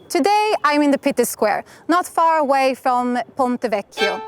Today I'm in the Pitti Square, not far away from Ponte Vecchio.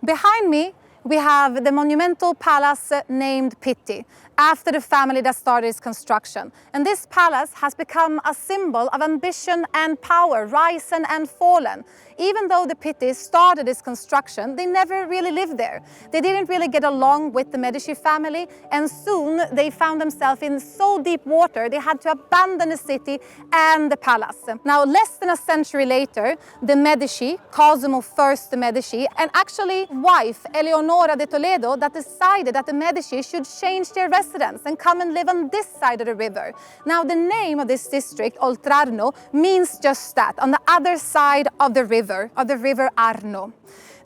Behind me, we have the monumental palace named Pitti, after the family that started its construction. And this palace has become a symbol of ambition and power, risen and fallen. Even though the Pitti started its construction, they never really lived there. They didn't really get along with the Medici family, and soon they found themselves in so deep water they had to abandon the city and the palace. Now, less than a century later, the Medici, Cosimo I de' Medici, and actually wife Eleonora de Toledo, that decided that the Medici should change their residence and come and live on this side of the river. Now, the name of this district, Oltrarno, means just that, on the other side of the river Arno.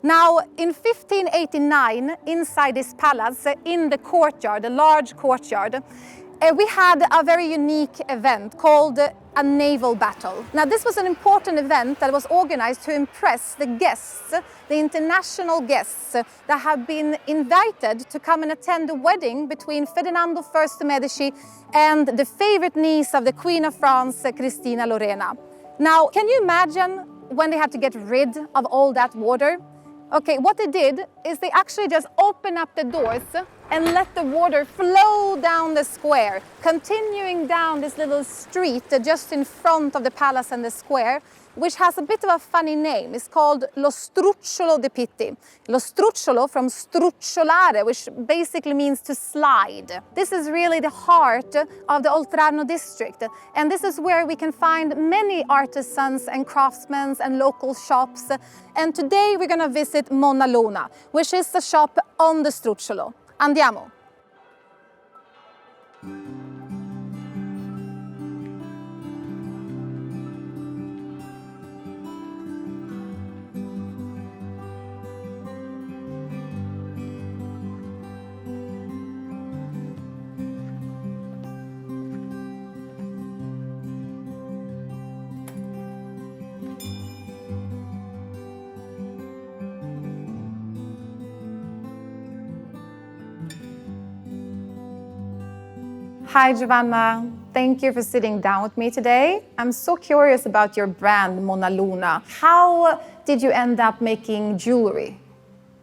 Now, in 1589, inside this palace, in the courtyard, a large courtyard, we had a very unique event called a naval battle. Now, this was an important event that was organized to impress the guests, the international guests that have been invited to come and attend the wedding between Ferdinando I de' Medici and the favorite niece of the Queen of France, Cristina Lorena. Now, can you imagine when they had to get rid of all that water? Okay, what they did is they actually just opened up the doors and let the water flow down the square, continuing down this little street just in front of the palace and the square, which has a bit of a funny name. It's called Lo Strucciolo di Pitti. Lo Strucciolo from strucciolare, which basically means to slide. This is really the heart of the Oltrarno district. And this is where we can find many artisans and craftsmen and local shops. And today we're going to visit MONNALUNA, which is the shop on the Strucciolo. Andiamo! Hi Giovanna, thank you for sitting down with me today. I'm so curious about your brand, MONNALUNA. How did you end up making jewelry?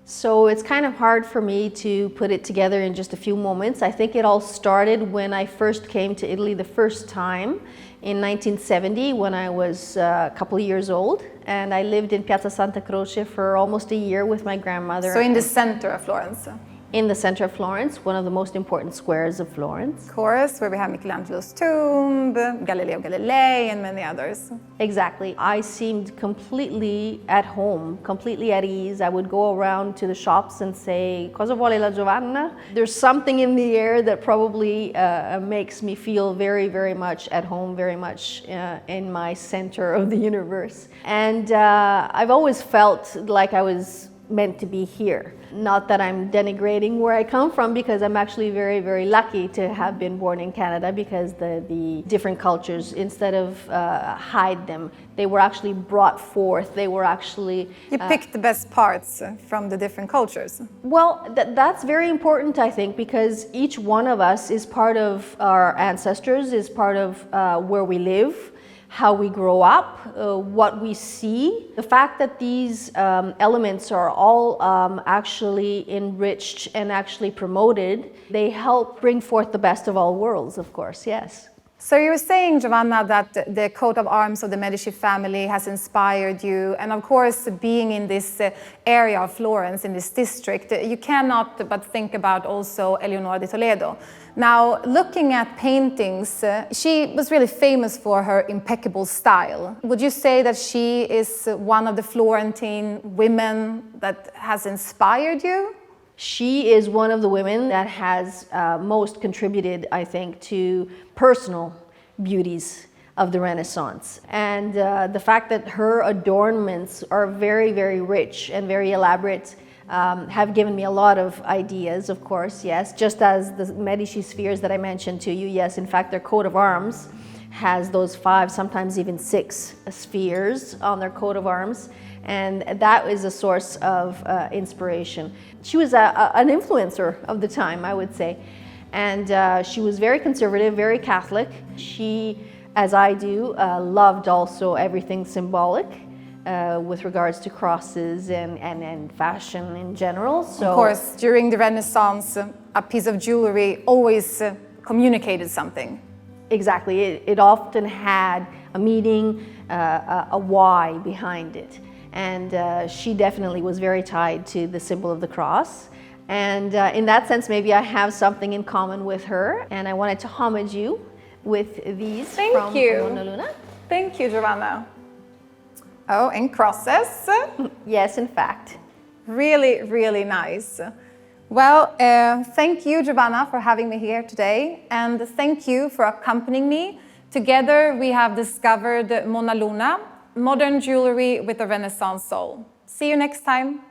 So it's kind of hard for me to put it together in just a few moments. I think it all started when I first came to Italy the first time in 1970 when I was a couple of years old, and I lived in Piazza Santa Croce for almost a year with my grandmother. So in the center of Florence? In the center of Florence, one of the most important squares of Florence. Of course, where we have Michelangelo's tomb, Galileo Galilei, and many others. Exactly. I seemed completely at home, completely at ease. I would go around to the shops and say, "Cosa vuole la Giovanna?" There's something in the air that probably makes me feel very, very much at home, very much in my center of the universe. And I've always felt like I was meant to be here. Not that I'm denigrating where I come from, because I'm actually very, very lucky to have been born in Canada, because the different cultures, instead of hide them, they were actually brought forth. They were actually... You picked the best parts from the different cultures. Well, that's very important, I think, because each one of us is part of our ancestors, is part of where we live, how we grow up, what we see. The fact that these elements are all actually enriched and actually promoted, they help bring forth the best of all worlds, of course, yes. So you were saying, Giovanna, that the coat of arms of the Medici family has inspired you, and of course, being in this area of Florence, in this district, you cannot but think about also Eleonora de Toledo. Now, looking at paintings, she was really famous for her impeccable style. Would you say that she is one of the Florentine women that has inspired you? She is one of the women that has most contributed, I think, to personal beauties of the Renaissance. And the fact that her adornments are very, very rich and very elaborate have given me a lot of ideas, of course, yes. Just as the Medici spheres that I mentioned to you, yes, in fact, their coat of arms has those 5, sometimes even 6 spheres on their coat of arms. And that is a source of inspiration. She was an influencer of the time, I would say. And she was very conservative, very Catholic. She, as I do, loved also everything symbolic with regards to crosses and fashion in general. So, of course, during the Renaissance, a piece of jewelry always communicated something. Exactly. It often had a meaning, a why behind it. And she definitely was very tied to the symbol of the cross. And in that sense, maybe I have something in common with her. And I wanted to homage you with these from MONNALUNA. Thank you, Giovanna. Oh, and crosses. Yes, in fact. Really, really nice. Well, thank you, Giovanna, for having me here today. And thank you for accompanying me. Together, we have discovered MONNALUNA, modern jewelry with a Renaissance soul. See you next time.